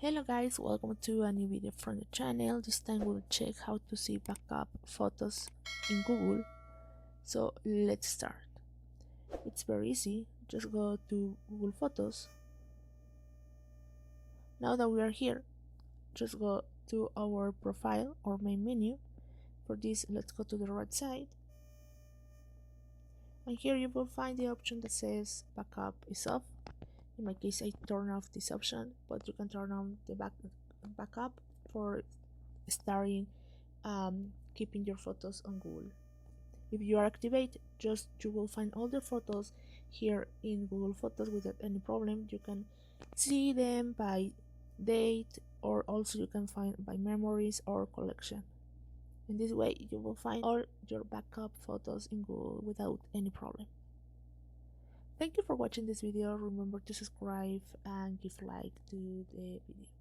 Hello guys, welcome to a new video from the channel. This time we'll check how to see backup photos in Google. So let's start. It's very easy. Just go to Google Photos. Now that we are here, just go to our profile or main menu. For this, let's go to the right side. And here you will find the option that says backup is off. In my case, I turn off this option, but you can turn on the backup for starting keeping your photos on Google. If you are activated, you will find all the photos here in Google Photos without any problem. You can see them by date, or also you can find by memories or collection. In this way, you will find all your backup photos in Google without any problem. Thank you for watching this video. Remember to subscribe and give a like to the video.